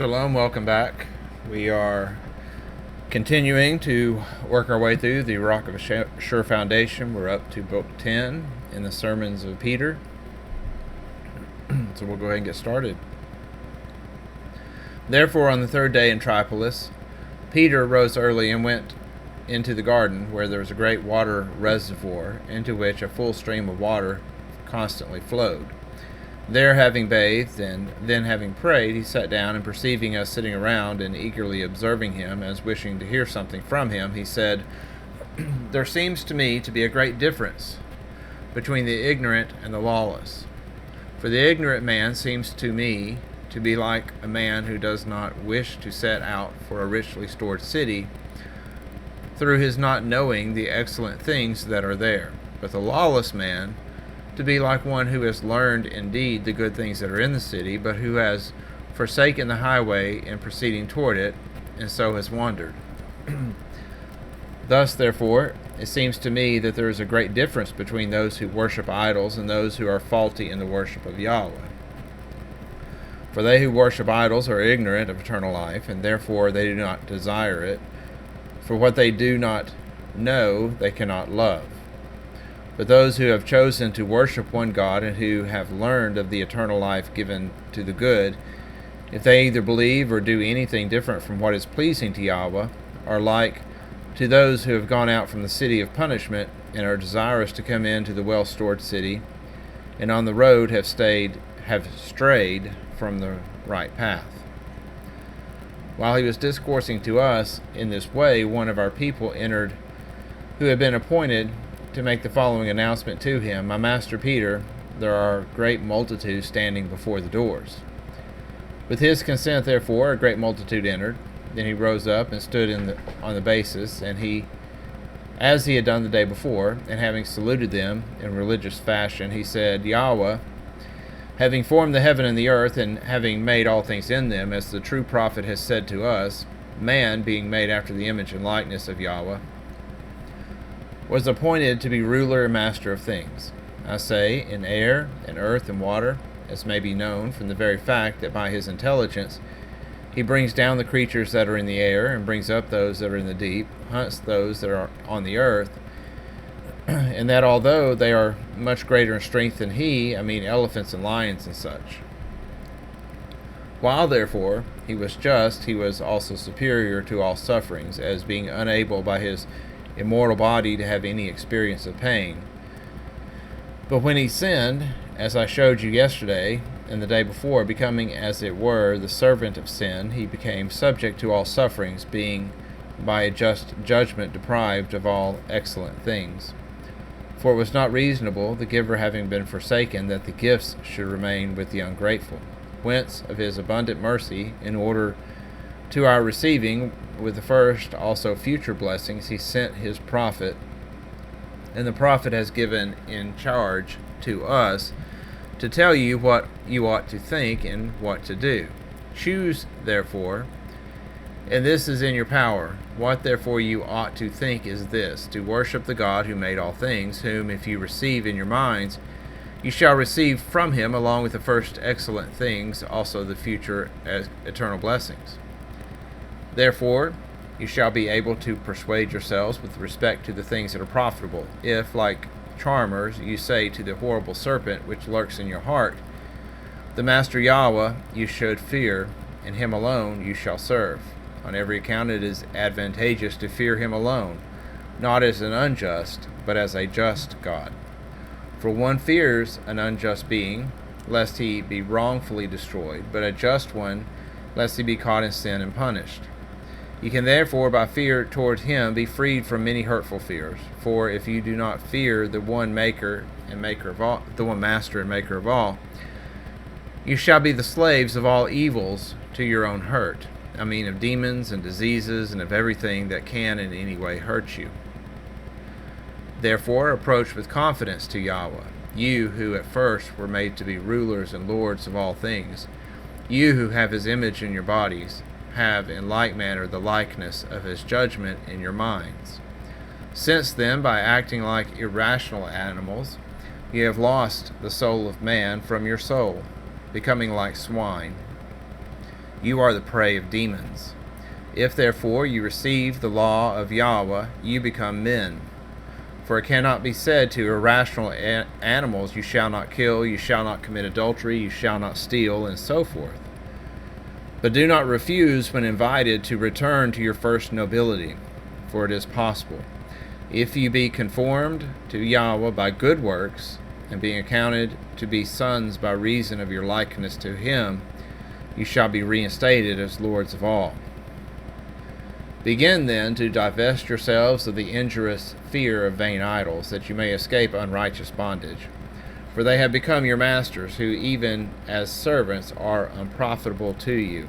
Shalom, welcome back. We are continuing to work our way through the Rock of a Sure Foundation. We're up to Book 10 in the Sermons of Peter. So we'll go ahead and get started. Therefore, on the third day in Tripolis, Peter rose early and went into the garden, where there was a great water reservoir, into which a full stream of water constantly flowed. There, having bathed, and then having prayed, he sat down, and perceiving us sitting around, and eagerly observing him, as wishing to hear something from him, he said, There seems to me to be a great difference between the ignorant and the lawless. For the ignorant man seems to me to be like a man who does not wish to set out for a richly stored city, through his not knowing the excellent things that are there. But the lawless man to be like one who has learned indeed the good things that are in the city, but who has forsaken the highway in proceeding toward it, and so has wandered. Thus, therefore, it seems to me that there is a great difference between those who worship idols and those who are faulty in the worship of Yahweh. For they who worship idols are ignorant of eternal life, and therefore they do not desire it. For what they do not know, they cannot love. But those who have chosen to worship one God and who have learned of the eternal life given to the good, if they either believe or do anything different from what is pleasing to Yahweh, are like to those who have gone out from the city of punishment and are desirous to come into the well-stored city, and on the road have strayed from the right path. While he was discoursing to us in this way, one of our people entered, who had been appointed to make the following announcement to him, My master Peter, there are great multitudes standing before the doors. With his consent, therefore, a great multitude entered. Then he rose up and stood on the basis, and as he had done the day before, and having saluted them in religious fashion, he said, Yahweh, having formed the heaven and the earth, and having made all things in them, as the true prophet has said to us, man, being made after the image and likeness of Yahweh, was appointed to be ruler and master of things. I say, in air, and earth, and water, as may be known from the very fact that by his intelligence he brings down the creatures that are in the air, and brings up those that are in the deep, hunts those that are on the earth, and that although they are much greater in strength than he, I mean elephants and lions and such. While therefore he was just, he was also superior to all sufferings, as being unable by his immortal body to have any experience of pain. But when he sinned, as I showed you yesterday and the day before, becoming as it were the servant of sin, he became subject to all sufferings, being by a just judgment deprived of all excellent things. For it was not reasonable, the giver having been forsaken, that the gifts should remain with the ungrateful. Whence, of his abundant mercy, in order to our receiving with the first also future blessings, he sent his prophet, and the prophet has given in charge to us to tell you what you ought to think and what to do. Choose, therefore, and this is in your power. What therefore you ought to think is this, to worship the God who made all things, whom if you receive in your minds, you shall receive from him, along with the first excellent things, also the future eternal blessings. Therefore, you shall be able to persuade yourselves with respect to the things that are profitable. If, like charmers, you say to the horrible serpent which lurks in your heart, the Master Yahweh you should fear, and him alone you shall serve. On every account it is advantageous to fear him alone, not as an unjust, but as a just God. For one fears an unjust being, lest he be wrongfully destroyed, but a just one, lest he be caught in sin and punished. You can therefore, by fear toward him, be freed from many hurtful fears. For if you do not fear the one maker and maker of all, the one master and maker of all, you shall be the slaves of all evils to your own hurt. I mean, of demons and diseases and of everything that can in any way hurt you. Therefore, approach with confidence to Yahweh, you who at first were made to be rulers and lords of all things, you who have his image in your bodies, have in like manner the likeness of his judgment in your minds. Since then, by acting like irrational animals, you have lost the soul of man from your soul, becoming like swine, You are the prey of demons. If therefore you receive the law of Yahweh, you become men. For it cannot be said to irrational animals, you shall not kill, you shall not commit adultery, you shall not steal, and so forth. But do not refuse when invited to return to your first nobility, for it is possible. If you be conformed to Yahweh by good works, and being accounted to be sons by reason of your likeness to him, you shall be reinstated as lords of all. Begin then to divest yourselves of the injurious fear of vain idols, that you may escape unrighteous bondage. For they have become your masters, who even as servants are unprofitable to you.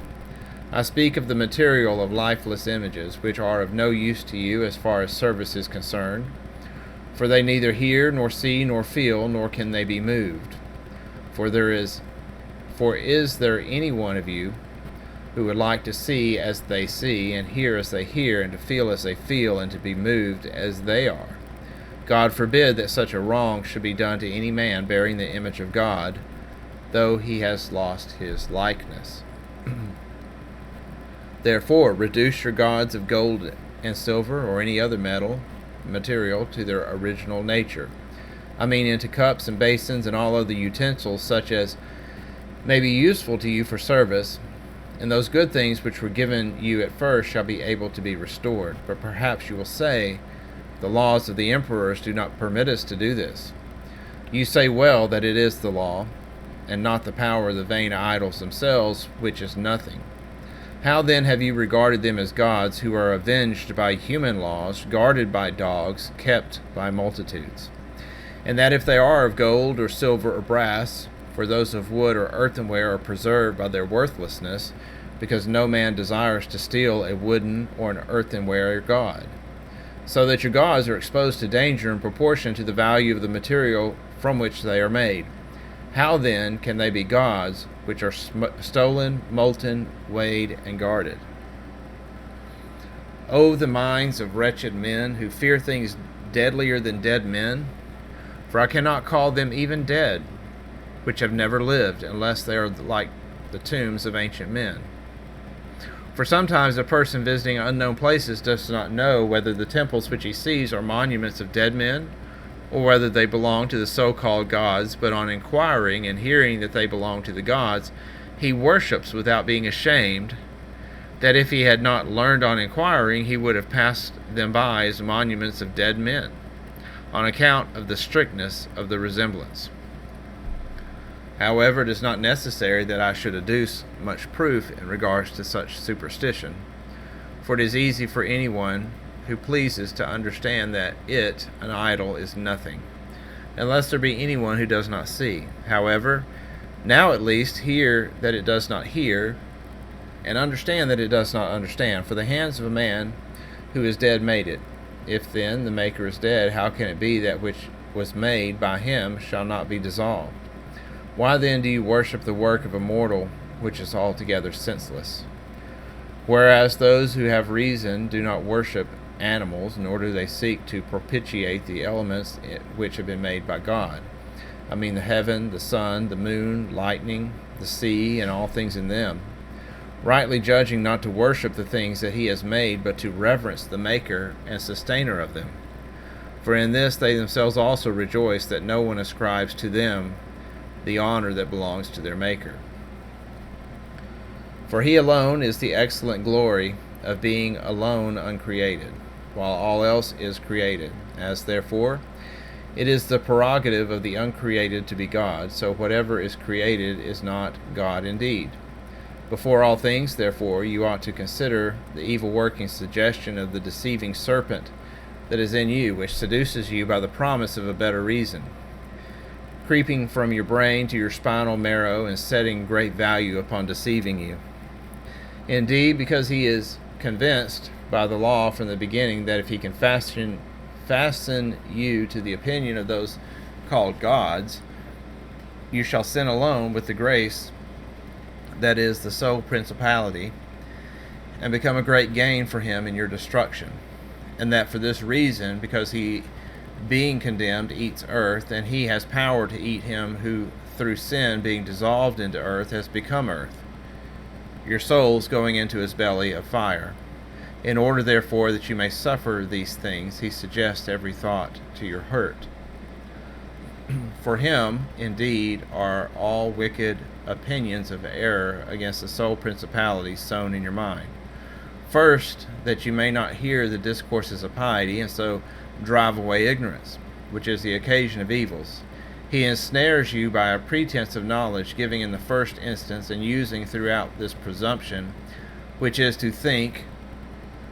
I speak of the material of lifeless images, which are of no use to you as far as service is concerned. For they neither hear, nor see, nor feel, nor can they be moved. For is there any one of you who would like to see as they see, and hear as they hear, and to feel as they feel, and to be moved as they are? God forbid that such a wrong should be done to any man bearing the image of God, though he has lost his likeness. Therefore, reduce your gods of gold and silver, or any other material, to their original nature. I mean, into cups and basins and all other utensils, such as may be useful to you for service, and those good things which were given you at first shall be able to be restored. But perhaps you will say, the laws of the emperors do not permit us to do this. You say well that it is the law, and not the power of the vain idols themselves, which is nothing. How then have you regarded them as gods, who are avenged by human laws, guarded by dogs, kept by multitudes? And that if they are of gold or silver or brass, for those of wood or earthenware are preserved by their worthlessness, because no man desires to steal a wooden or an earthenware god. So that your gods are exposed to danger in proportion to the value of the material from which they are made. How then can they be gods which are stolen, molten, weighed, and guarded? O the minds of wretched men, who fear things deadlier than dead men! For I cannot call them even dead, which have never lived, unless they are like the tombs of ancient men. For sometimes a person visiting unknown places does not know whether the temples which he sees are monuments of dead men, or whether they belong to the so-called gods, but on inquiring and hearing that they belong to the gods, he worships without being ashamed, that if he had not learned on inquiring, he would have passed them by as monuments of dead men, on account of the strictness of the resemblance. However, it is not necessary that I should adduce much proof in regards to such superstition, for it is easy for anyone who pleases to understand that an idol, is nothing, unless there be anyone who does not see. However, now at least hear that it does not hear, and understand that it does not understand, for the hands of a man who is dead made it. If then the maker is dead, how can it be that which was made by him shall not be dissolved? Why then do you worship the work of a mortal, which is altogether senseless? Whereas those who have reason do not worship animals, nor do they seek to propitiate the elements which have been made by God. I mean the heaven, the sun, the moon, lightning, the sea, and all things in them. Rightly judging not to worship the things that he has made, but to reverence the maker and sustainer of them. For in this they themselves also rejoice, that no one ascribes to them the honor that belongs to their Maker. For he alone is the excellent glory of being alone uncreated, while all else is created. As therefore it is the prerogative of the uncreated to be God, so whatever is created is not God indeed. Before all things, therefore, you ought to consider the evil working suggestion of the deceiving serpent that is in you, which seduces you by the promise of a better reason, creeping from your brain to your spinal marrow, and setting great value upon deceiving you. Indeed, because he is convinced by the law from the beginning that if he can fasten you to the opinion of those called gods, you shall sin alone with the grace that is the sole principality, and become a great gain for him in your destruction. And that for this reason, because he, being condemned, eats earth, and he has power to eat him who, through sin being dissolved into earth, has become earth. your souls going into his belly of fire. In order, therefore, that you may suffer these things, he suggests every thought to your hurt. For him, indeed, are all wicked opinions of error against the soul principalities sown in your mind. First, that you may not hear the discourses of piety, and so drive away ignorance, which is the occasion of evils. He ensnares you by a pretense of knowledge, giving in the first instance and using throughout this presumption, which is to think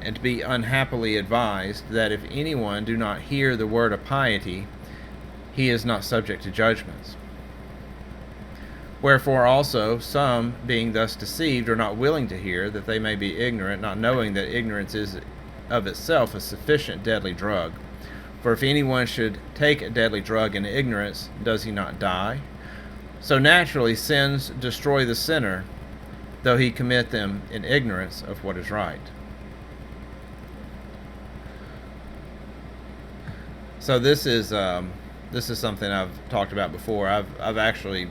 and to be unhappily advised that if anyone do not hear the word of piety, he is not subject to judgments. Wherefore also some, being thus deceived, are not willing to hear, that they may be ignorant, not knowing that ignorance is of itself a sufficient deadly drug. For if anyone should take a deadly drug in ignorance, does he not die? So naturally sins destroy the sinner, though he commit them in ignorance of what is right. So this is something I've talked about before. I've actually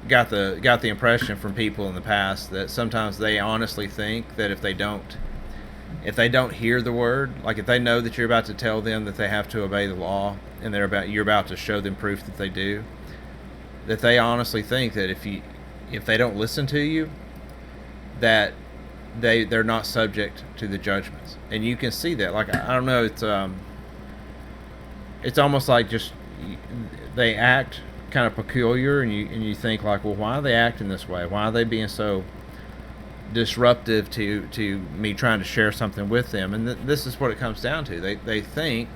got the impression from people in the past that sometimes they honestly think that if they don't hear the word, like if they know that you're about to tell them that they have to obey the law, and you're about to show them proof that they do, that they honestly think that if they don't listen to you, that they're not subject to the judgments. And you can see that. Like, I don't know, it's almost like just they act kind of peculiar, and you think like, well, why are they acting this way? Why are they being so disruptive to me trying to share something with them? And this is what it comes down to. They think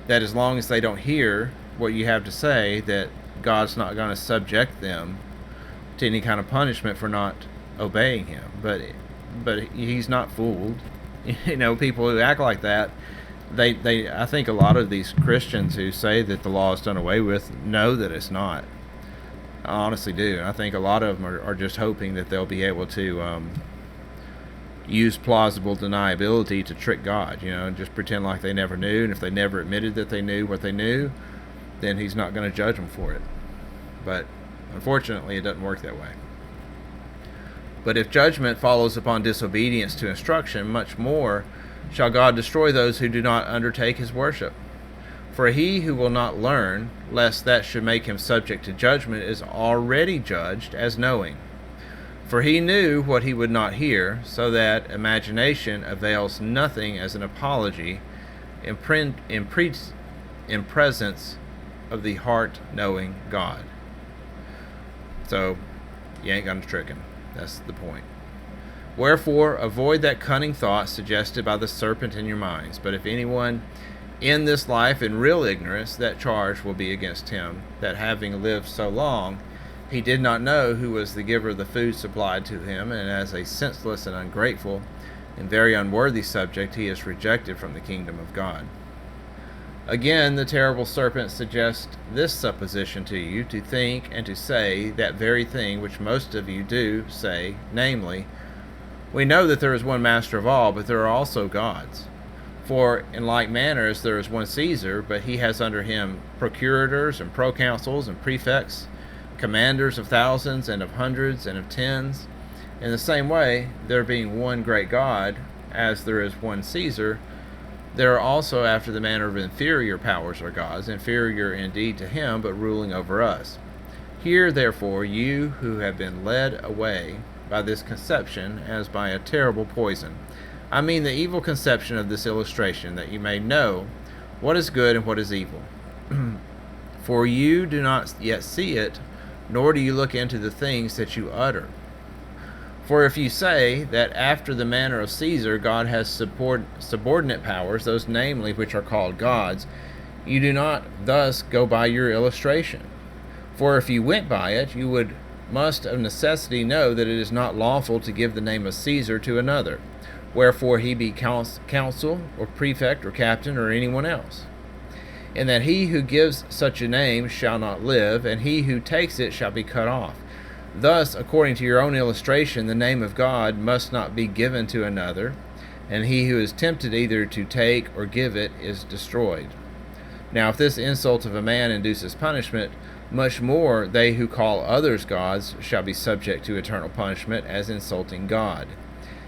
that as long as they don't hear what you have to say, that God's not going to subject them to any kind of punishment for not obeying him. But he's not fooled. People who act like that, I think a lot of these Christians who say that the law is done away with know that it's not. I honestly do. I think a lot of them are just hoping that they'll be able to use plausible deniability to trick God, and just pretend like they never knew. And if they never admitted that they knew what they knew, then he's not going to judge them for it. But unfortunately, it doesn't work that way. But if judgment follows upon disobedience to instruction, much more shall God destroy those who do not undertake his worship. For he who will not learn, lest that should make him subject to judgment, is already judged as knowing. For he knew what he would not hear, so that imagination avails nothing as an apology in presence of the heart knowing God. So, you ain't going to trick him. That's the point. Wherefore, avoid that cunning thought suggested by the serpent in your minds. But if anyone in this life in real ignorance, that charge will be against him, that having lived so long, he did not know who was the giver of the food supplied to him, and as a senseless and ungrateful and very unworthy subject, he is rejected from the kingdom of God. Again, the terrible serpent suggests this supposition to you, to think and to say that very thing which most of you do say, namely, we know that there is one master of all, but there are also gods. For in like manner as there is one Caesar, but he has under him procurators and proconsuls and prefects, commanders of thousands and of hundreds and of tens. In the same way, there being one great God, as there is one Caesar, there are also after the manner of inferior powers or gods, inferior indeed to him, but ruling over us. Hear therefore, you who have been led away by this conception as by a terrible poison. I mean the evil conception of this illustration, that you may know what is good and what is evil. For you do not yet see it, nor do you look into the things that you utter. For if you say that after the manner of Caesar God has subordinate powers, those namely which are called gods, you do not thus go by your illustration. For if you went by it, you must of necessity know that it is not lawful to give the name of Caesar to another, wherefore he be consul or prefect or captain or anyone else. And that he who gives such a name shall not live, and he who takes it shall be cut off. Thus, according to your own illustration, the name of God must not be given to another, and he who is tempted either to take or give it is destroyed. Now if this insult of a man induces punishment, Much more, they who call others gods shall be subject to eternal punishment as insulting God.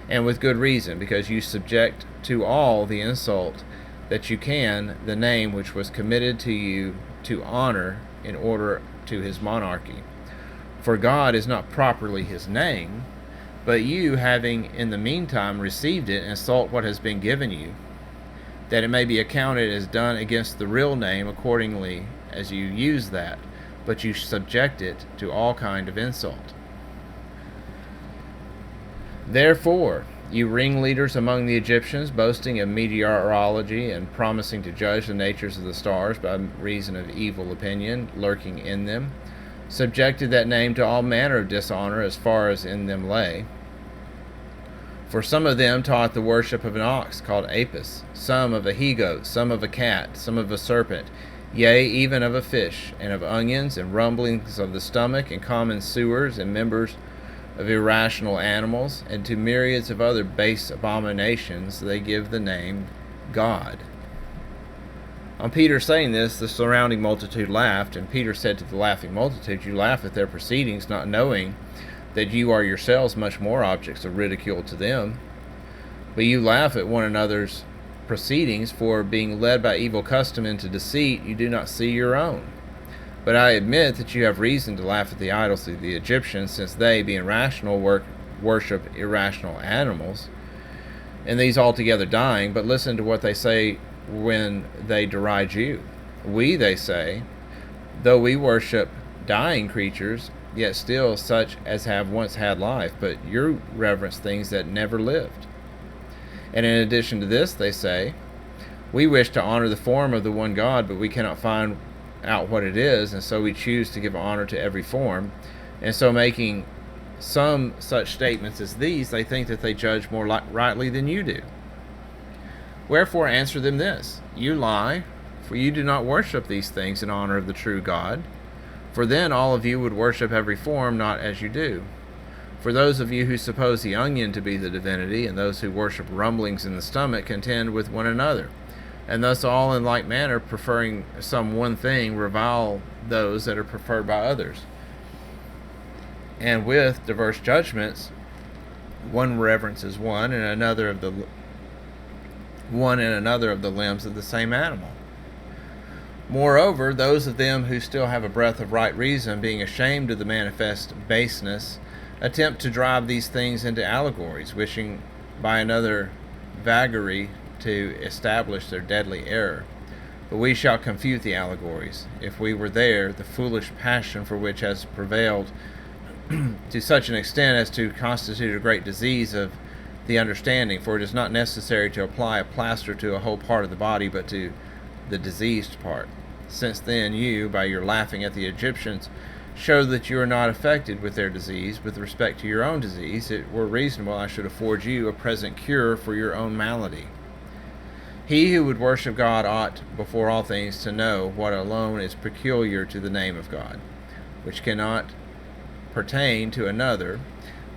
And with good reason, because you subject to all the insult that you can the name which was committed to you to honor in order to his monarchy. For God is not properly his name, but you, having in the meantime received it, insult what has been given you, that it may be accounted as done against the real name accordingly as you use that, but you subject it to all kind of insult. Therefore, you ringleaders among the Egyptians, boasting of meteorology and promising to judge the natures of the stars by reason of evil opinion lurking in them, subjected that name to all manner of dishonor as far as in them lay. For some of them taught the worship of an ox called Apis, some of a he-goat, some of a cat, some of a serpent, yea, even of a fish, and of onions, and rumblings of the stomach, and common sewers, and members of irrational animals, and to myriads of other base abominations they give the name God. On Peter saying this, the surrounding multitude laughed, and Peter said to the laughing multitude, you laugh at their proceedings, not knowing that you are yourselves much more objects of ridicule to them. But you laugh at one another's proceedings, for being led by evil custom into deceit, you do not see your own. But I admit that you have reason to laugh at the idols of the Egyptians, since they, being rational, worship irrational animals, and these altogether dying. But listen to what they say when they deride you. We, they say, though we worship dying creatures, yet still such as have once had life, but you reverence things that never lived. And in addition to this, they say, we wish to honor the form of the one God, but we cannot find out what it is, and so we choose to give honor to every form. And so, making some such statements as these, they think that they judge more rightly than you do. Wherefore answer them this, you lie, for you do not worship these things in honor of the true God. For then all of you would worship every form, not as you do. For those of you who suppose the onion to be the divinity, and those who worship rumblings in the stomach, contend with one another. And thus all in like manner, preferring some one thing, revile those that are preferred by others. And with diverse judgments, one reverences one and another of the limbs of the same animal. Moreover, those of them who still have a breath of right reason, being ashamed of the manifest baseness, attempt to drive these things into allegories, wishing by another vagary to establish their deadly error. But we shall confute the allegories. If we were there, the foolish passion for which has prevailed to such an extent as to constitute a great disease of the understanding, for it is not necessary to apply a plaster to a whole part of the body, but to the diseased part. Since then you, by your laughing at the Egyptians, show that you are not affected with their disease. With respect to your own disease, it were reasonable I should afford you a present cure for your own malady. He who would worship God ought, before all things, to know what alone is peculiar to the name of God, which cannot pertain to another,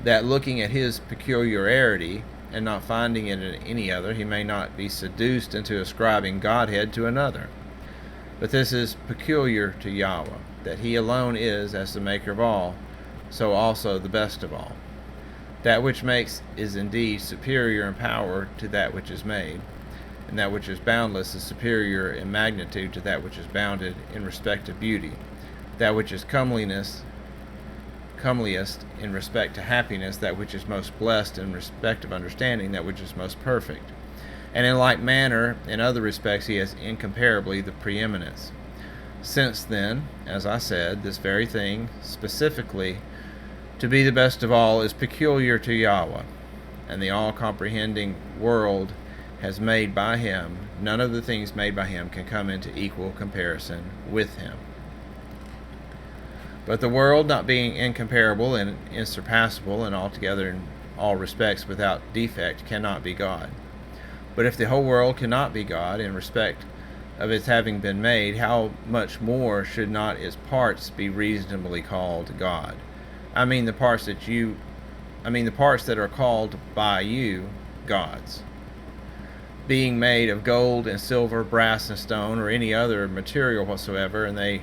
that looking at his peculiarity, and not finding it in any other, he may not be seduced into ascribing Godhead to another. But this is peculiar to Yahweh, that he alone is, as the maker of all, so also the best of all. That which makes is indeed superior in power to that which is made, and that which is boundless is superior in magnitude to that which is bounded in respect of beauty. That which is comeliest in respect to happiness, that which is most blessed in respect of understanding, that which is most perfect. And in like manner, in other respects, he has incomparably the preeminence. Since then, as I said, this very thing, specifically, to be the best of all, is peculiar to Yahweh, and the all-comprehending world has made by him, none of the things made by him can come into equal comparison with him. But the world, not being incomparable and insurpassable, and altogether in all respects without defect, cannot be God. But if the whole world cannot be God in respect of its having been made, how much more should not its parts be reasonably called God? I mean the parts that are called by you gods, being made of gold and silver, brass and stone, or any other material whatsoever, and they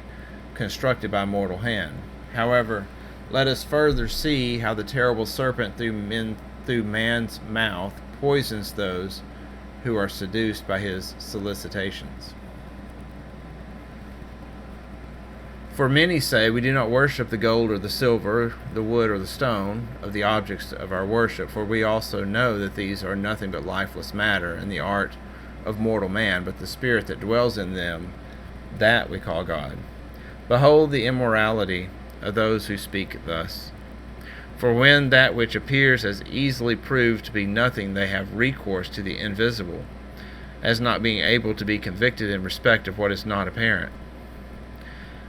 constructed by mortal hand. However, let us further see how the terrible serpent through man's mouth poisons those who are seduced by his solicitations. For many say, we do not worship the gold or the silver, the wood or the stone of the objects of our worship, for we also know that these are nothing but lifeless matter and the art of mortal man, but the spirit that dwells in them, that we call God. Behold the immorality of those who speak thus. For when that which appears as easily proved to be nothing, they have recourse to the invisible, as not being able to be convicted in respect of what is not apparent.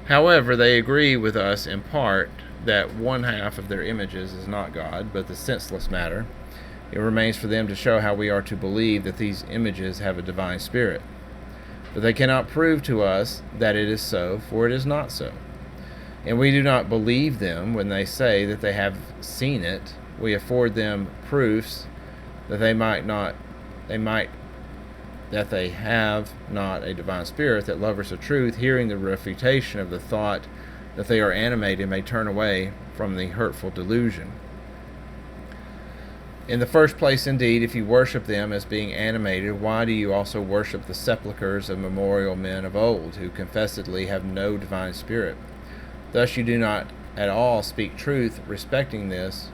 However, they agree with us in part that one half of their images is not God, but the senseless matter. It remains for them to show how we are to believe that these images have a divine spirit. But they cannot prove to us that it is so, for it is not so. And we do not believe them when they say that they have seen it. We afford them proofs that they have not a divine spirit, that lovers of truth, hearing the refutation of the thought that they are animated, may turn away from the hurtful delusion. In the first place, indeed, if you worship them as being animated, why do you also worship the sepulchres of memorial men of old, who confessedly have no divine spirit? Thus you do not at all speak truth respecting this.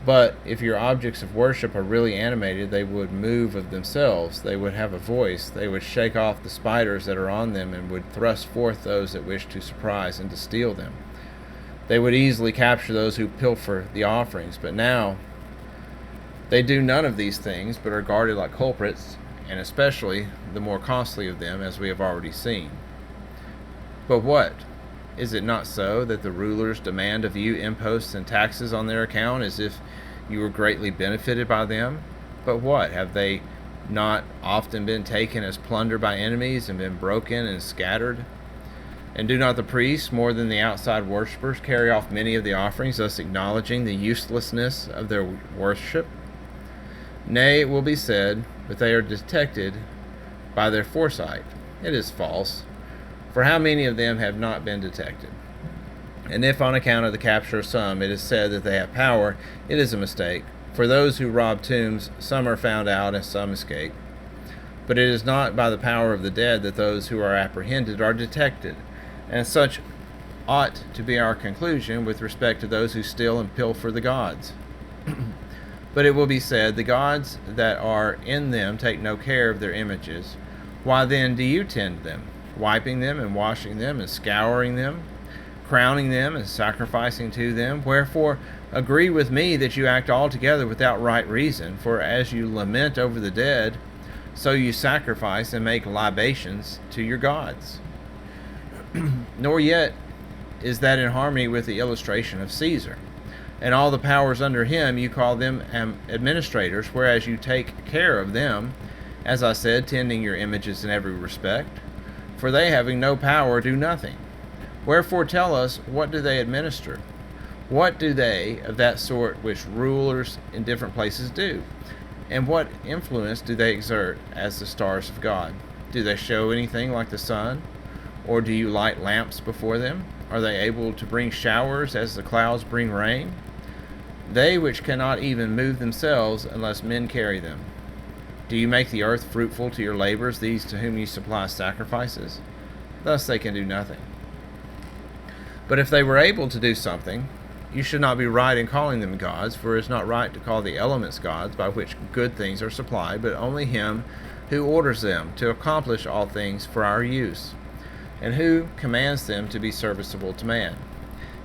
But if your objects of worship are really animated, they would move of themselves, they would have a voice, they would shake off the spiders that are on them, and would thrust forth those that wish to surprise and to steal them. They would easily capture those who pilfer the offerings, but now they do none of these things, but are guarded like culprits, and especially the more costly of them, as we have already seen. But what? Is it not so that the rulers demand of you imposts and taxes on their account, as if you were greatly benefited by them? But what? Have they not often been taken as plunder by enemies, and been broken and scattered? And do not the priests, more than the outside worshippers, carry off many of the offerings, thus acknowledging the uselessness of their worship? Nay, it will be said, but they are detected by their foresight. It is false. For how many of them have not been detected? And if on account of the capture of some it is said that they have power, it is a mistake. For those who rob tombs, some are found out and some escape. But it is not by the power of the dead that those who are apprehended are detected. And such ought to be our conclusion with respect to those who steal and pilfer the gods. But it will be said, the gods that are in them take no care of their images. Why then do you tend them? Wiping them and washing them and scouring them, crowning them and sacrificing to them. Wherefore agree with me that you act altogether without right reason, for as you lament over the dead, so you sacrifice and make libations to your gods. Nor yet is that in harmony with the illustration of Caesar. And all the powers under him you call them administrators, whereas you take care of them, as I said, tending your images in every respect. For they, having no power, do nothing. Wherefore tell us, what do they administer? What do they of that sort which rulers in different places do? And what influence do they exert as the stars of God? Do they show anything like the sun? Or do you light lamps before them? Are they able to bring showers as the clouds bring rain? They which cannot even move themselves unless men carry them. Do you make the earth fruitful to your labors, these to whom you supply sacrifices? Thus they can do nothing. But if they were able to do something, you should not be right in calling them gods, for it is not right to call the elements gods, by which good things are supplied, but only him who orders them to accomplish all things for our use, and who commands them to be serviceable to man.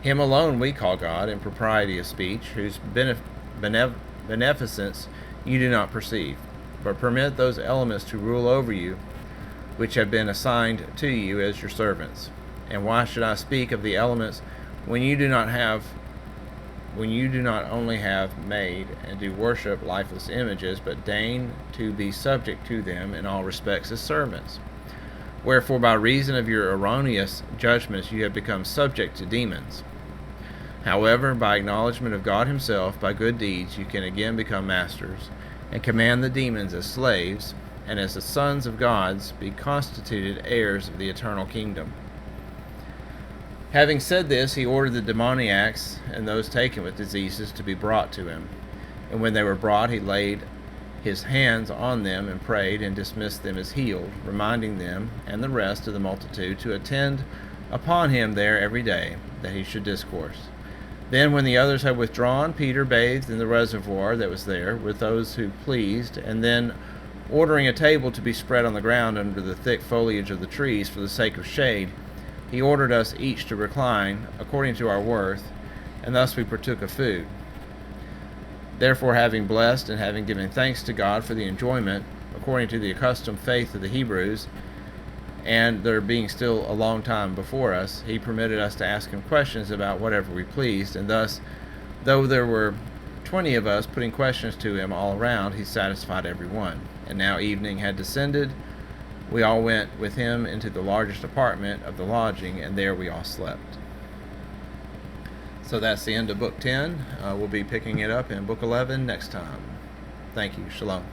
Him alone we call God in propriety of speech, whose beneficence you do not perceive, but permit those elements to rule over you, which have been assigned to you as your servants. And why should I speak of the elements when you do not only have made and do worship lifeless images, but deign to be subject to them in all respects as servants? Wherefore by reason of your erroneous judgments you have become subject to demons. However, by acknowledgement of God himself, by good deeds, you can again become masters, and command the demons as slaves, and as the sons of gods be constituted heirs of the eternal kingdom. Having said this, he ordered the demoniacs and those taken with diseases to be brought to him. And when they were brought, he laid his hands on them and prayed and dismissed them as healed, reminding them and the rest of the multitude to attend upon him there every day, that he should discourse. Then, when the others had withdrawn, Peter bathed in the reservoir that was there with those who pleased, and then, ordering a table to be spread on the ground under the thick foliage of the trees for the sake of shade, he ordered us each to recline according to our worth, and thus we partook of food. Therefore, having blessed and having given thanks to God for the enjoyment, according to the accustomed faith of the Hebrews, and there being still a long time before us, he permitted us to ask him questions about whatever we pleased, and thus, though there were 20 of us putting questions to him all around, he satisfied every one. And now evening had descended. We all went with him into the largest apartment of the lodging, and there we all slept. So that's the end of Book 10. We'll be picking it up in Book 11 next time. Thank you. Shalom.